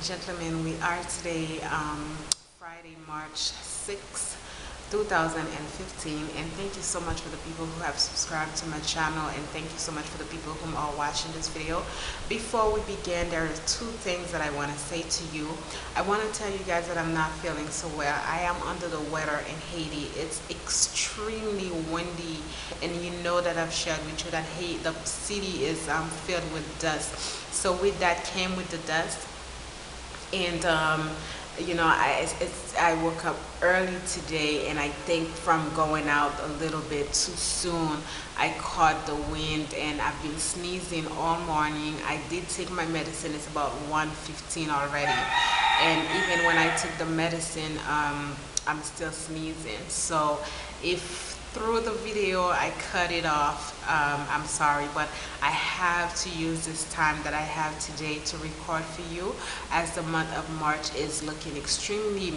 gentlemen, we are today Friday, March 6th, 2015, and thank you so much for the people who have subscribed to my channel, and thank you so much for the people who are watching this video. Before we begin, there are two things that I want to say to you. I want to tell you guys that I'm not feeling so well. I am under the weather in Haiti. It's extremely windy, and you know that I've shared with you that the city is filled with dust. So with that came with the dust, and I woke up early today, and I think from going out a little bit too soon, I caught the wind, and I've been sneezing all morning. I did take my medicine. It's about 1:15 already, and even when I took the medicine, I'm still sneezing. So if through the video I cut it off, I'm sorry, but I have to use this time that I have today to record for you, as the month of March is looking extremely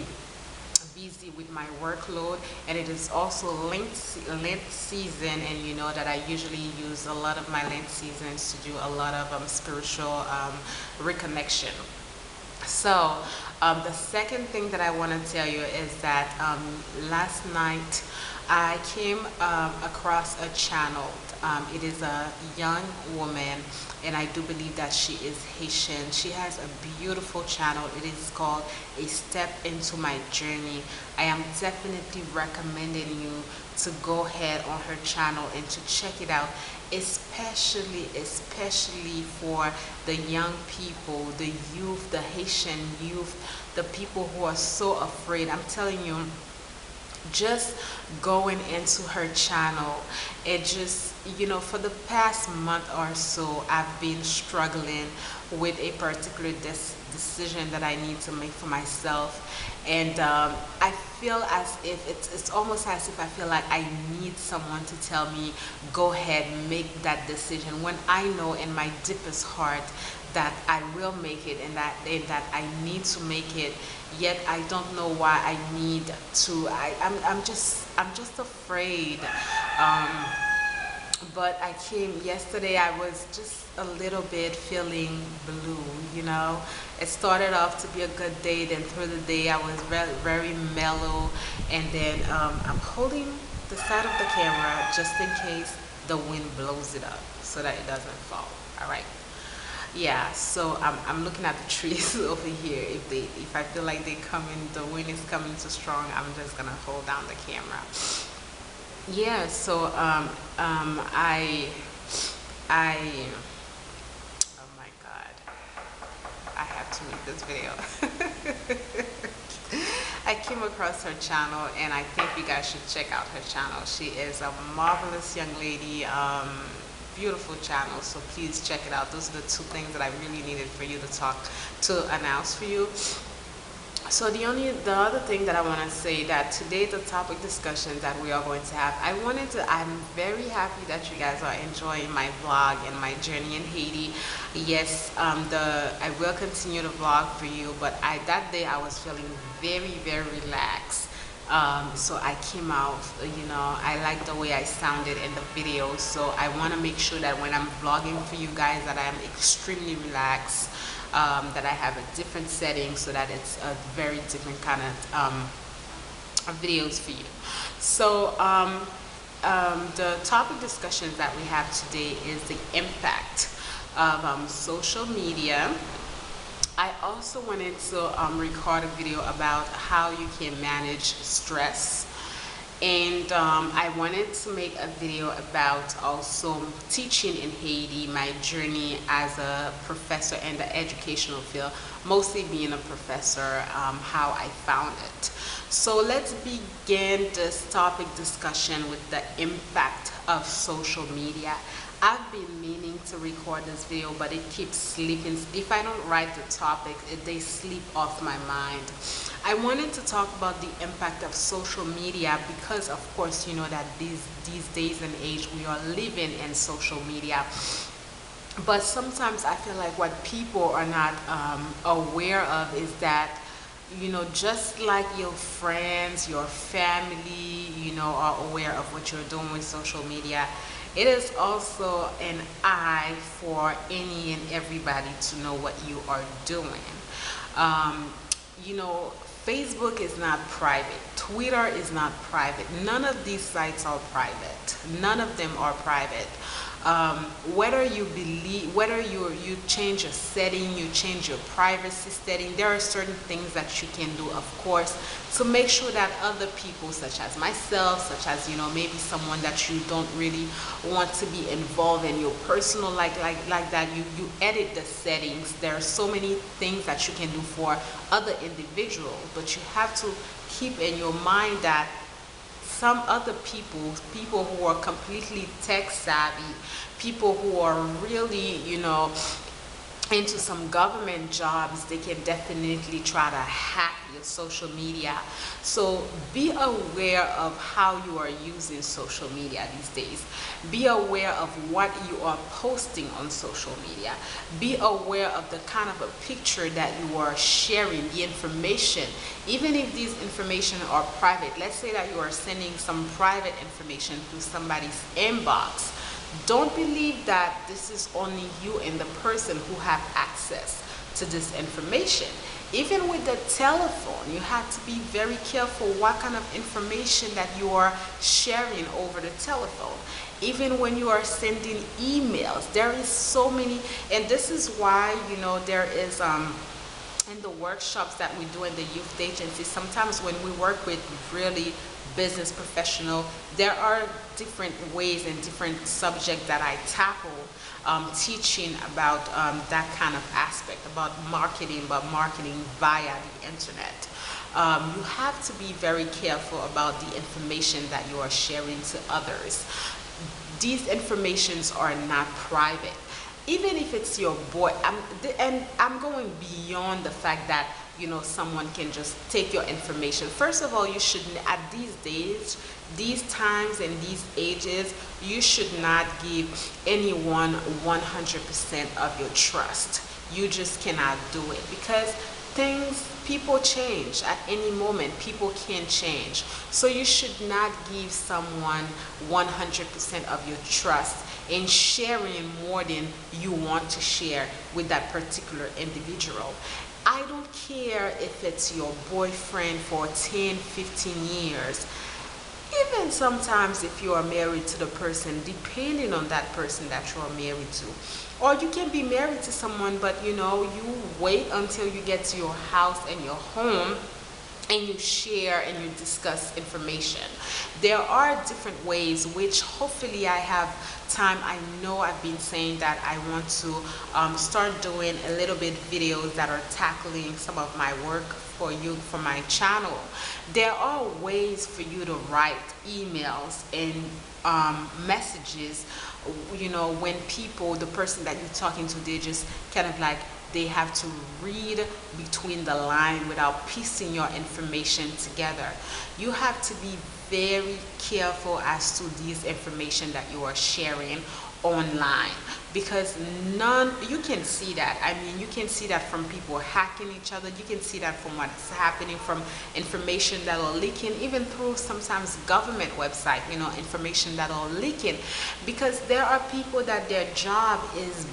busy with my workload, and it is also Lent season, and you know that I usually use a lot of my Lent seasons to do a lot of spiritual reconnection. So the second thing that I want to tell you is that last night I came across a channel. It is a young woman, and I do believe that she is Haitian. She has a beautiful channel. It is called A Step Into My Journey. I am definitely recommending you to go ahead on her channel and to check it out, especially for the young people, the youth, the Haitian youth, the people who are so afraid. I'm telling you, just going into her channel, it just, for the past month or so, I've been struggling with a particular decision that I need to make for myself, and I feel as if it's almost as if I feel like I need someone to tell me, go ahead, make that decision, when I know in my deepest heart that I will make it, and that I need to make it, yet I don't know why I need to. I'm just afraid. But I came yesterday, I was just a little bit feeling blue, It started off to be a good day, then through the day I was very mellow, and then I'm holding the side of the camera just in case the wind blows it up so that it doesn't fall. All right. Yeah, so I'm looking at the trees over here. If I feel like the wind is coming too strong, I'm just gonna hold down the camera. Yeah, so I oh my God, I have to make this video. I came across her channel, and I think you guys should check out her channel. She is a marvelous young lady. Beautiful channel, so please check it out. Those are the two things that I really needed for you to announce for you. So the other thing that I want to say, that today the topic discussion that we are going to have, I'm very happy that you guys are enjoying my vlog and my journey in Haiti. Yes, I will continue to vlog for you, but that day I was feeling very relaxed. So I came out, I like the way I sounded in the video, so I want to make sure that when I'm vlogging for you guys that I'm extremely relaxed, that I have a different setting, so that it's a very different kind of videos for you. So the topic discussions that we have today is the impact of social media. I also wanted to record a video about how you can manage stress, and I wanted to make a video about also teaching in Haiti, my journey as a professor in the educational field, mostly being a professor, how I found it. So let's begin this topic discussion with the impact of social media. I've been meaning to record this video, but it keeps slipping. If I don't write the topic, they slip off my mind. I wanted to talk about the impact of social media because, of course, you know that these days and age we are living in social media. But sometimes I feel like what people are not aware of is that, just like your friends, your family, are aware of what you're doing with social media, it is also an eye for any and everybody to know what you are doing. Um, you know, Facebook is not private. Twitter is not private. None of these sites are private. None of them are private. Whether you believe, whether you change a setting, you change your privacy setting, there are certain things that you can do, of course, to make sure that other people, such as myself, such as, you know, maybe someone that you don't really want to be involved in your personal, like that, you edit the settings. There are so many things that you can do for other individuals, but you have to keep in your mind that some other people who are completely tech savvy, people who are really, you know, into some government jobs, they can definitely try to hack your social media. So be aware of how you are using social media these days. Be aware of what you are posting on social media. Be aware of the kind of a picture that you are sharing, the information. Even if these information are private, let's say that you are sending some private information through somebody's inbox, don't believe that this is only you and the person who have access to this information. Even with the telephone, you have to be very careful what kind of information that you are sharing over the telephone. Even when you are sending emails, there is so many, and this is why, you know, there is in the workshops that we do in the youth agency, sometimes when we work with really business professional, there are different ways and different subjects that I tackle, teaching about that kind of aspect, about marketing via the internet. You have to be very careful about the information that you are sharing to others. These informations are not private. Even if it's your boy, and I'm going beyond the fact that, you know, someone can just take your information. First of all, you should, at these days, these times and these ages, you should not give anyone 100% of your trust. You just cannot do it, because people change at any moment. People can change. So you should not give someone 100% of your trust in sharing more than you want to share with that particular individual. I don't care if it's your boyfriend for 10, 15 years. Even sometimes if you are married to the person, depending on that person that you are married to. Or you can be married to someone, but you know, you wait until you get to your house and your home, and you share and you discuss information. There are different ways, which hopefully I have time. I know I've been saying that I want to start doing a little bit videos that are tackling some of my work for you, for my channel. There are ways for you to write emails and messages, you know, when people, the person that you're talking to, they just kind of like, they have to read between the line without piecing your information together. You have to be very careful as to these information that you are sharing online, because you can see that. I mean, you can see that from people hacking each other. You can see that from what's happening, from information that are leaking, even through sometimes government website, you know, information that are leaking, because there are people that their job is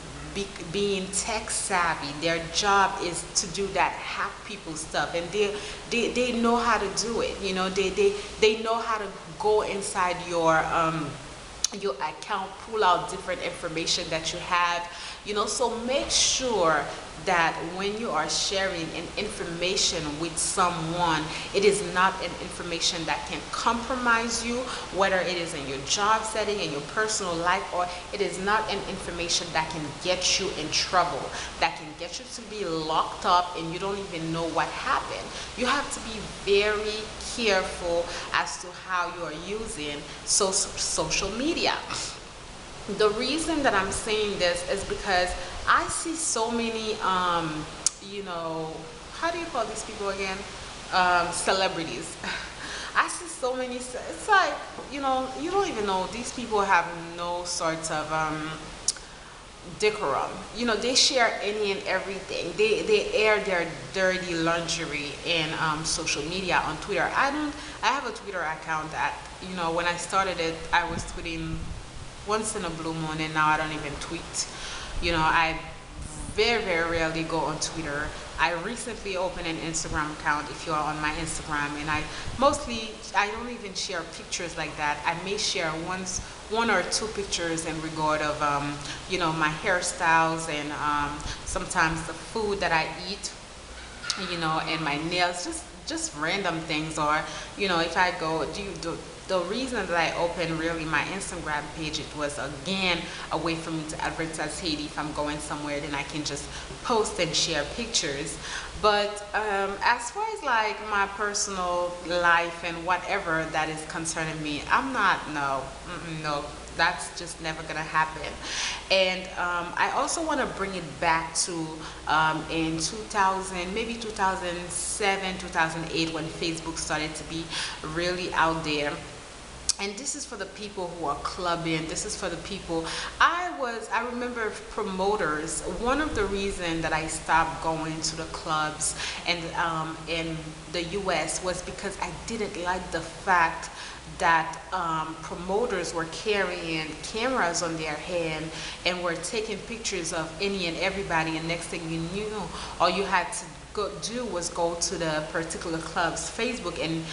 being tech savvy. Their job is to do that hack people stuff, and they know how to do it. You know, they know how to go inside your account, pull out different information that you have, you know. So make sure that when you are sharing an information with someone, it is not an information that can compromise you, whether it is in your job setting, in your personal life, or it is not an information that can get you in trouble, that can get you to be locked up and you don't even know what happened. You have to be very careful as to how you are using social media. The reason that I'm saying this is because I see so many, you know, how do you call these people again? Celebrities. I see so many, it's like, you know, you don't even know, these people have no sort of decorum. You know, they share any and everything. They air their dirty lingerie in social media, on Twitter. I have a Twitter account that, you know, when I started it, I was tweeting once in a blue moon, and now I don't even tweet. You know, I very rarely go on Twitter. I recently opened an Instagram account, if you're on my Instagram, and I don't even share pictures like that. I may share one or two pictures in regard of, my hairstyles and sometimes the food that I eat, and my nails, just random things. Or if I go the reason that I opened really my Instagram page, it was again a way for me to advertise Haiti. If I'm going somewhere, then I can just post and share pictures. But as far as like my personal life and whatever that is concerning me, I'm not, no, no, that's just never gonna happen. And I also want to bring it back to in 2000, maybe 2007, 2008, when Facebook started to be really out there. And this is for the people who are clubbing. This is for the people. I remember promoters. One of the reasons that I stopped going to the clubs and in the US was because I didn't like the fact that promoters were carrying cameras on their hand and were taking pictures of any and everybody, and next thing you knew, all you had to do was go to the particular club's Facebook, and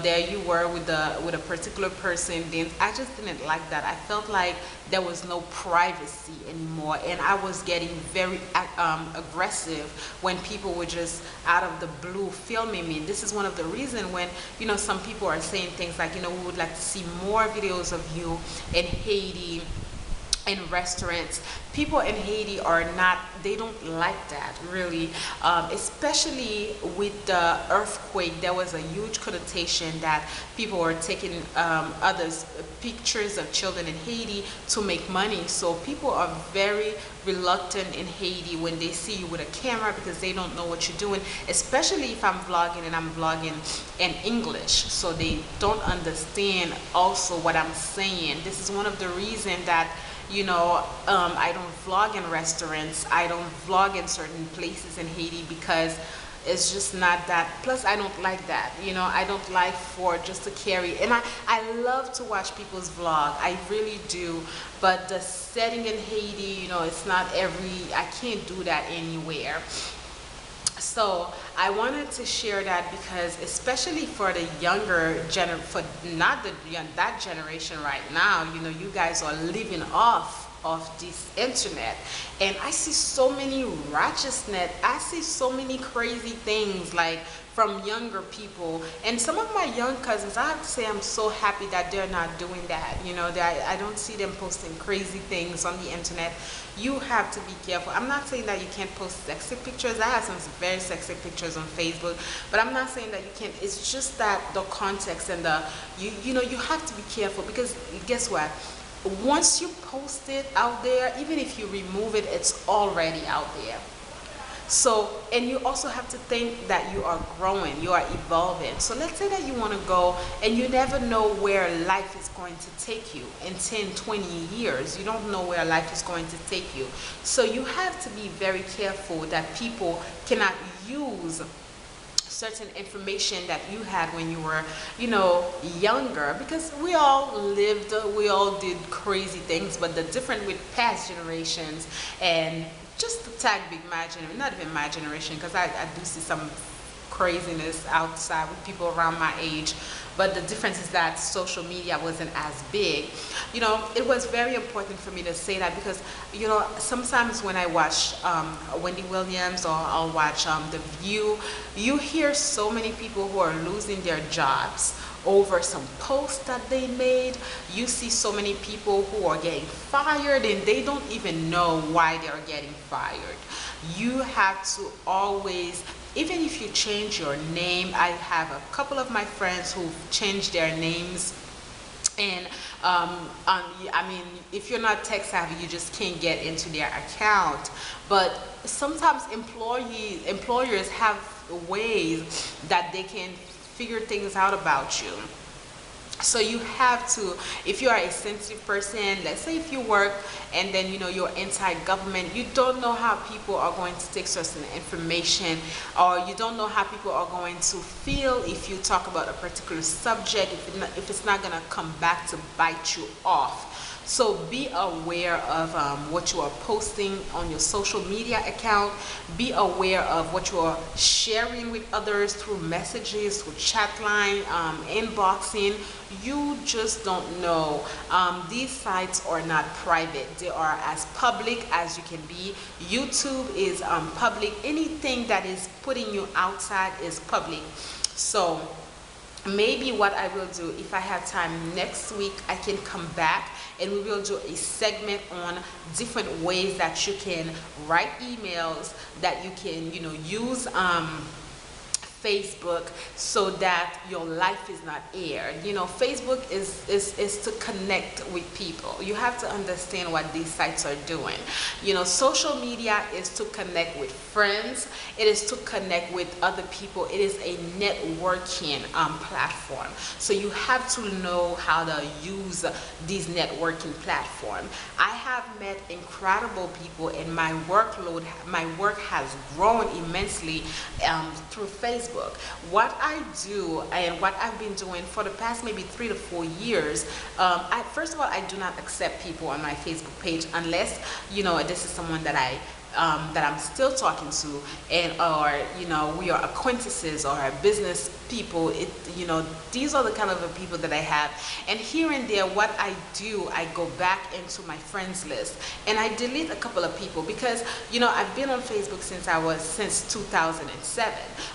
there you were with a particular person. Then I just didn't like that. I felt like there was no privacy anymore, and I was getting very aggressive when people were just out of the blue filming me. This is one of the reasons when some people are saying things like, we would like to see more videos of you in Haiti, in restaurants. People in Haiti they don't like that really, especially with the earthquake. There was a huge connotation that people were taking others pictures of children in Haiti to make money. So people are very reluctant in Haiti when they see you with a camera, because they don't know what you're doing, especially if I'm vlogging and I'm vlogging in English, so they don't understand also what I'm saying. This is one of the reasons that I don't vlog in restaurants. I don't vlog in certain places in Haiti, because it's just not that. Plus, I don't like that. I don't like for just to carry. And I love to watch people's vlog. I really do. But the setting in Haiti, it's not I can't do that anywhere. So I wanted to share that, because especially for the younger for not that generation right now, you guys are living off of this internet, and I see so many righteousness. I see so many crazy things like from younger people, and some of my young cousins, I have to say I'm so happy that they're not doing that. I don't see them posting crazy things on the internet. You have to be careful. I'm not saying that you can't post sexy pictures. I have some very sexy pictures on Facebook, but I'm not saying that you can't. It's just that the context and you have to be careful, because guess what? Once you post it out there, even if you remove it, it's already out there. So, and you also have to think that you are growing, you are evolving. So let's say that you want to go, and you never know where life is going to take you in 10, 20 years. You don't know where life is going to take you. So you have to be very careful that people cannot use certain information that you had when you were, younger, because we all did crazy things. But the difference with past generations, and just to tag big my generation, not even my generation, because I do see some craziness outside with people around my age, but the difference is that social media wasn't as big. It was very important for me to say that, because sometimes when I watch Wendy Williams, or I'll watch The View, you hear so many people who are losing their jobs over some posts that they made. You see so many people who are getting fired, and they don't even know why they're getting fired. You have to always, even if you change your name, I have a couple of my friends who've changed their names, and if you're not tech savvy, you just can't get into their account. But sometimes employers have ways that they can figure things out about you. So you have to, if you are a sensitive person, let's say if you work and then you're anti-government, you don't know how people are going to take certain information, or you don't know how people are going to feel if you talk about a particular subject, if it's not going to come back to bite you off. So be aware of what you are posting on your social media account. Be aware of what you are sharing with others through messages, through chat line, inboxing. You just don't know. These sites are not private. They are as public as you can be. YouTube is public. Anything that is putting you outside is public. So maybe what I will do, if I have time next week, I can come back and we will do a segment on different ways that you can write emails, that you can use Facebook, so that your life is not aired. Facebook is to connect with people. You have to understand what these sites are doing. Social media is to connect with friends. It is to connect with other people. It is a networking platform. So you have to know how to use these networking platforms. I have met incredible people, and my work has grown immensely through Facebook. What I do and what I've been doing for the past maybe 3 to 4 years, first of all, I do not accept people on my Facebook page unless this is someone that I'm still talking to, and or we are acquaintances or business people. These are the kind of people that I have. And here and there, what I do, I go back into my friends list and I delete a couple of people, because I've been on Facebook since 2007.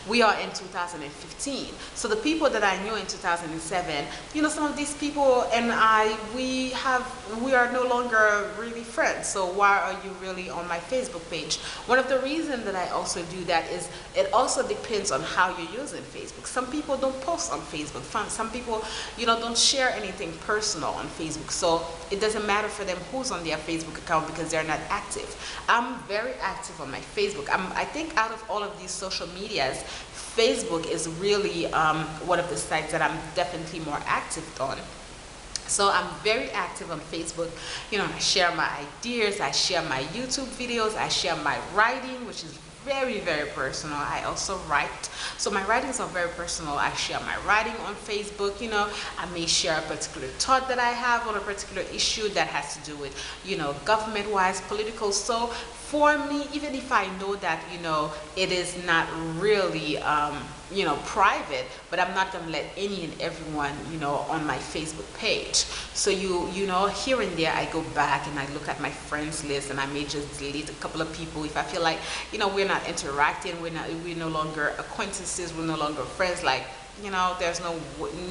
We are in 2015. So the people that I knew in 2007, some of these people and we are no longer really friends. So why are you really on my Facebook page? One of the reasons that I also do that is it also depends on how you're using Facebook. Some people don't post on Facebook. Some people don't share anything personal on Facebook, so it doesn't matter for them who's on their Facebook account because they're not active. I'm very active on my Facebook. I think out of all of these social medias, Facebook is really one of the sites that I'm definitely more active on. So I'm very active on Facebook. I share my ideas, I share my YouTube videos, I share my writing, which is very, very personal. I also write, so my writings are very personal. I share my writing on Facebook. I may share a particular thought that I have on a particular issue that has to do with government wise, political. So for me, even if I know that it is not really private, but I'm not gonna let any and everyone on my Facebook page. So here and there, I go back and I look at my friends list, and I may just delete a couple of people if I feel like we're not interacting, we're no longer acquaintances, we're no longer friends. Like there's no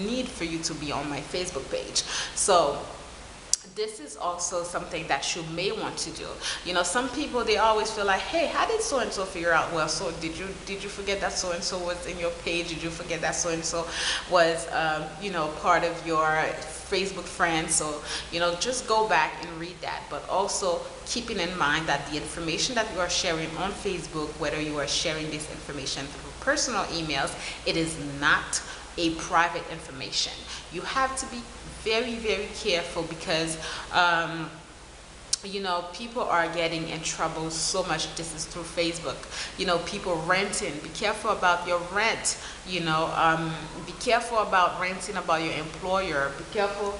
need for you to be on my Facebook page. So this is also something that you may want to do. Some people, they always feel like, hey, how did so and so figure out? Well, so did you forget that so and so was in your page? Did you forget that so and so was part of your Facebook friends? So just go back and read that, but also keeping in mind that the information that you are sharing on Facebook, whether you are sharing this information through personal emails, it is not a private information. You have to be very, very careful, because people are getting in trouble so much. This is through Facebook. People renting. Be careful about your rent. Be careful about renting about your employer. Be careful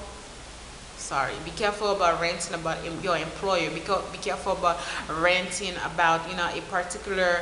about renting about your employer. Be careful about renting about a particular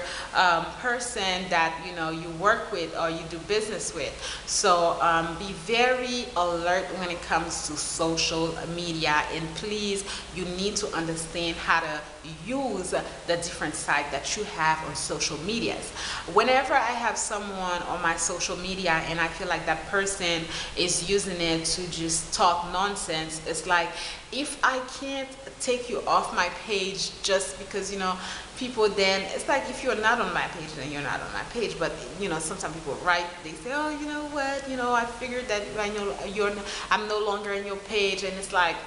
person that you work with or you do business with. So be very alert when it comes to social media, and please, you need to understand how to use the different sites that you have on social medias. Whenever I have someone on my social media and I feel like that person is using it to just talk nonsense, it's like, if I can't take you off my page just because people, then it's like, if you're not on my page, then you're not on my page. But sometimes people write, they say, oh, you know what, I figured that I'm no longer in your page, and it's like,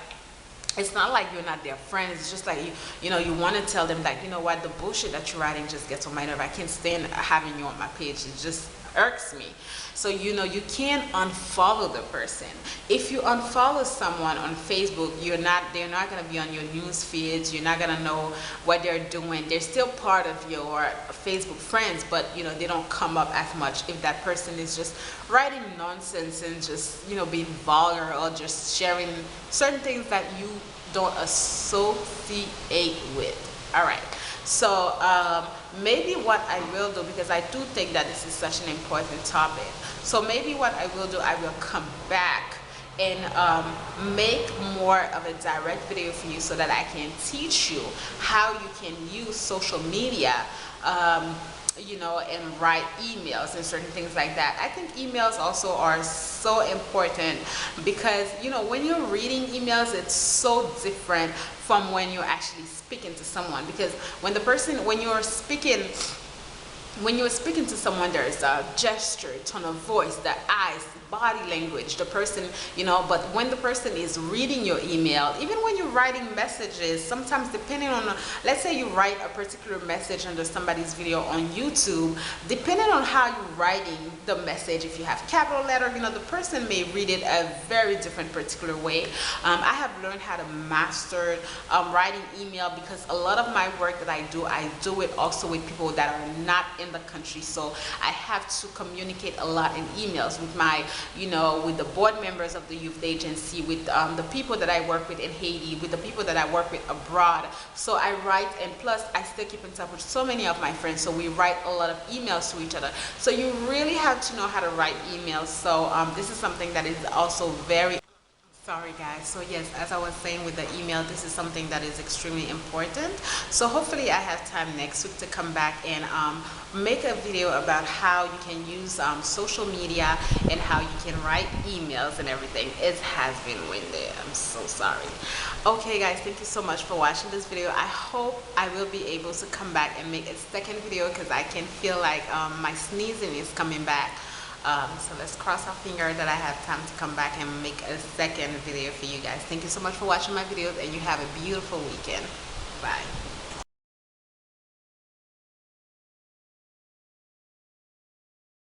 it's not like you're not their friend. It's just like you want to tell them, like, what, the bullshit that you're writing just gets on my nerve. I can't stand having you on my page. It's just irks me. So you know, you can't unfollow the person. If you unfollow someone on Facebook, they're not going to be on your news feeds. You're not going to know what they're doing. They're still part of your Facebook friends, but you know, they don't come up as much if that person is just writing nonsense and just, you know, being vulgar or just sharing certain things that you don't associate with. All right. So maybe what I will do, because I do think that this is such an important topic, so maybe what I will do, I will come back and make more of a direct video for you so that I can teach you how you can use social media, you know, and write emails and certain things like that. I think emails also are so important because, you know, when you're reading emails, it's so different from when you're actually speaking to someone, because when you're speaking to someone, there's a gesture, tone of voice, the eyes, body language, the person, you know. But when the person is reading your email, even when you're writing messages, sometimes depending on, let's say you write a particular message under somebody's video on YouTube, depending on how you're writing the message, if you have capital letter, you know, the person may read it a very different particular way. I have learned how to master writing email, because a lot of my work that I do it also with people that are not in the country, so I have to communicate a lot in emails with my, you know, with the board members of the youth agency, with the people that I work with in Haiti, with the people that I work with abroad. So I write, and plus I still keep in touch with so many of my friends, so we write a lot of emails to each other. So you really have to know how to write emails. So this is something that is also very, sorry guys. So yes, as I was saying with the email, this is something that is extremely important. So hopefully I have time next week to come back and make a video about how you can use social media and how you can write emails and everything. It has been windy, I'm so sorry. Okay guys, thank you so much for watching this video. I hope I will be able to come back and make a second video, because I can feel like my sneezing is coming back. So let's cross our finger that I have time to come back and make a second video for you guys. Thank you so much for watching my videos, and you have a beautiful weekend. Bye.